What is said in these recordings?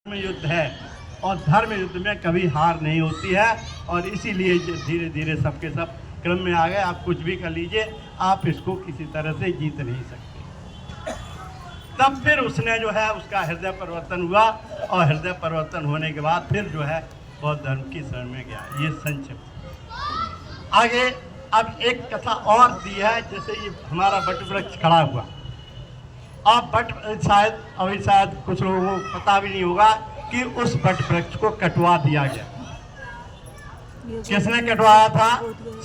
में युद्ध है और धर्म युद्ध में कभी हार नहीं होती है और इसीलिए धीरे धीरे सबके सब क्रम में आ गए। आप कुछ भी कर लीजिए, आप इसको किसी तरह से जीत नहीं सकते। तब फिर उसने जो है उसका हृदय परिवर्तन हुआ और हृदय परिवर्तन होने के बाद फिर जो है बौद्ध धर्म की शरण में गया। ये संक्षिप्त। आगे अब एक कथा और दी है, जैसे ये हमारा वट वृक्ष खड़ा हुआ। अब अभी शायद कुछ लोगों को पता भी नहीं होगा कि उस वट वृक्ष को कटवा दिया गया। किसने कटवाया था?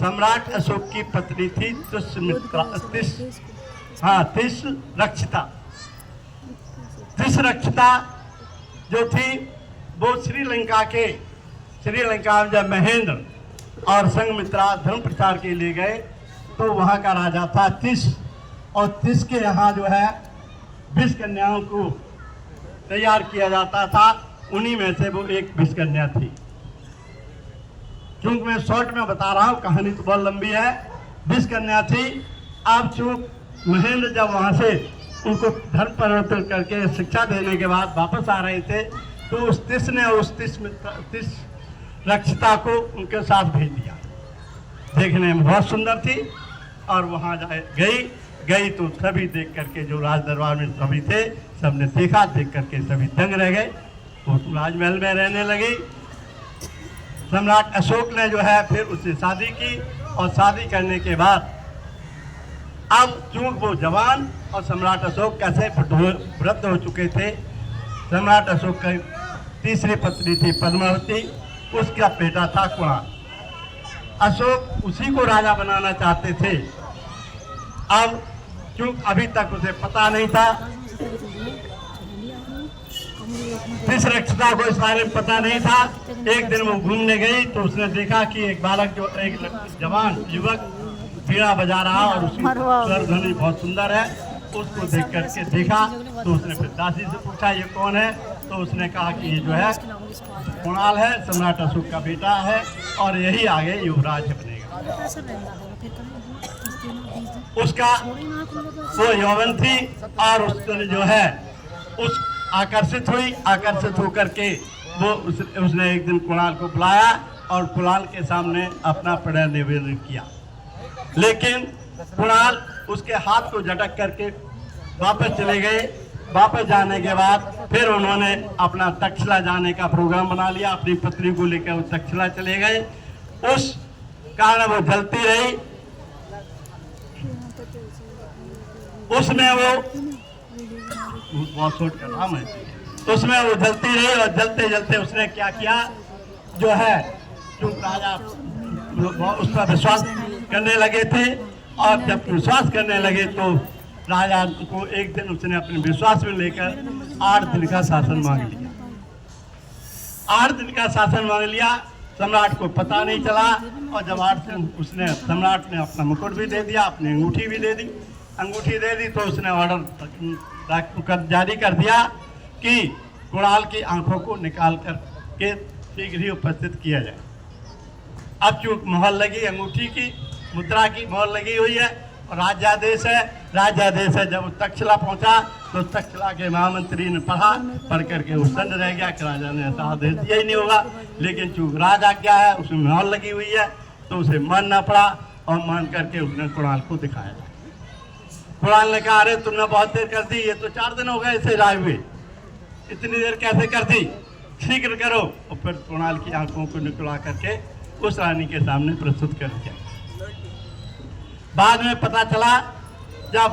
सम्राट अशोक की पत्नी थी तिष्रक्षिता जो थी, वो श्रीलंका में जब महेंद्र और संघमित्रा धर्म प्रचार के लिए गए तो वहाँ का राजा था तिष, और तिष के यहाँ जो है 20 कन्याओं को तैयार किया जाता था। उन्हीं में से वो एक 20 कन्या थी। क्योंकि मैं शॉर्ट में बता रहा हूँ, कहानी तो बहुत लंबी है। 20 कन्या थी। अब चूंकि महेंद्र जब वहाँ से उनको धर्म परिवर्तन करके शिक्षा देने के बाद वापस आ रहे थे तो उस तिष ने उस तिष्रक्षिता को उनके साथ भेज दिया। देखने में बहुत सुंदर थी और वहाँ गई तो सभी देख करके, जो राज दरबार में सभी थे, सबने देखा। देख करके सभी दंग रह गए। वो तो राजमहल में रहने लगी। सम्राट अशोक ने जो है फिर उससे शादी की और शादी करने के बाद अब चूंकि वो जवान और सम्राट अशोक कैसे वृद्ध हो चुके थे। सम्राट अशोक की तीसरी पत्नी थी पद्मावती, उसका बेटा था कुणाल। अशोक उसी को राजा बनाना चाहते थे। अब क्योंकि अभी तक उसे पता नहीं था, तिष्रक्षिता को इस बारे में पता नहीं था। एक दिन वो घूमने गई तो उसने देखा कि एक बालक, जो एक जवान युवक वीणा बजा रहा और उसकी स्वर ध्वनि बहुत सुंदर है। उसको देख करके देखा तो उसने फिर दासी से पूछा ये कौन है, तो उसने कहा कि ये जो है कुणाल है, सम्राट अशोक का बेटा है और यही आगे युवराज बनेगा। उसका वो यौवन थी और उसने जो है उस आकर्षित होकर के वो उसने एक दिन कुणाल को बुलाया और कुणाल के सामने अपना प्रणय निवेदन किया। लेकिन कुणाल उसके हाथ को झटक करके वापस चले गए। वापस जाने के बाद फिर उन्होंने अपना तक्षशिला जाने का प्रोग्राम बना लिया। अपनी पत्नी को लेकर वो तक्षशिला चले गए। उस कारण वो जलती रही। उसमें वो जलती रही और जलते जलते उसने क्या किया, जो है जो राजा उस पर विश्वास करने लगे थे। और जब विश्वास करने लगे तो राजा को एक दिन उसने अपने विश्वास में लेकर 8 दिन का शासन मांग लिया। 8 दिन का शासन मांग लिया। सम्राट को पता नहीं चला। और जब 8 दिन सम्राट ने अपना मुकुट भी दे दिया, अपनी अंगूठी भी दे दी। तो उसने ऑर्डर जारी कर दिया कि कुणाल की आंखों को निकाल कर के शीघ्र ही उपस्थित किया जाए। अब चूंकि मोहर लगी, अंगूठी की मुद्रा की मोहर लगी हुई है और राज्यादेश है। जब तक्षशिला पहुंचा तो तक्षशिला के महामंत्री ने पढ़ करके उस दंड रह गया कि राजा ने ऐसा आदेश दिया ही नहीं होगा। लेकिन चूंकि राजा क्या है, उसमें मोहर लगी हुई है तो उसे मानना पड़ा और मान करके उसने कुणाल को दिखाया। कुणाल ने कहा, अरे तुमने बहुत देर कर दी, ये तो 4 दिन हो गए इसे लाए हुए, इतनी देर कैसे कर दी, शीघ्र करो। और फिर कुणाल की आंखों को निकला करके उस रानी के सामने प्रस्तुत कर दिया। बाद में पता चला, जब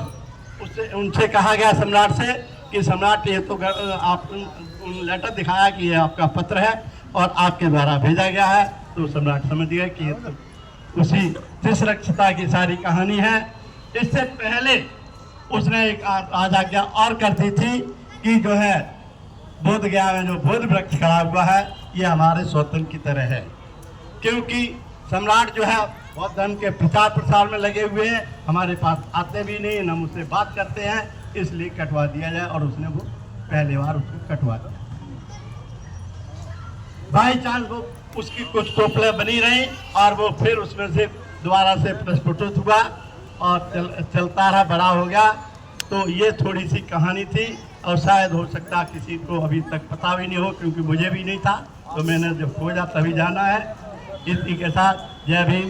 उनसे कहा गया सम्राट से कि सम्राट ये तो आप लेटर दिखाया कि ये आपका पत्र है और आपके द्वारा भेजा गया है, तो सम्राट समझ गया कि ये तो उसी तिष्रक्षिता की सारी कहानी है। इससे पहले उसने एक आज्ञा और कर दी थी कि जो है बोध गया में जो बोध वृक्ष खड़ा हुआ है ये हमारे स्वतंत्र की तरह है। क्योंकि सम्राट जो है बौद्ध धर्म के प्रचार प्रसार में लगे हुए हैं, हमारे पास आते भी नहीं, न मुझसे बात करते हैं, इसलिए कटवा दिया जाए। और उसने वो पहली बार उसको कटवा दिया। बाई चांस वो उसकी कुछ टोपलें बनी रही और वो फिर उसमें से दोबारा से प्रस्फुटित हुआ और चलता रहा, बड़ा हो गया। तो ये थोड़ी सी कहानी थी। और शायद हो सकता किसी को अभी तक पता भी नहीं हो, क्योंकि मुझे भी नहीं था, तो मैंने जब खोजा तभी जाना है। इसी के साथ जय भीम।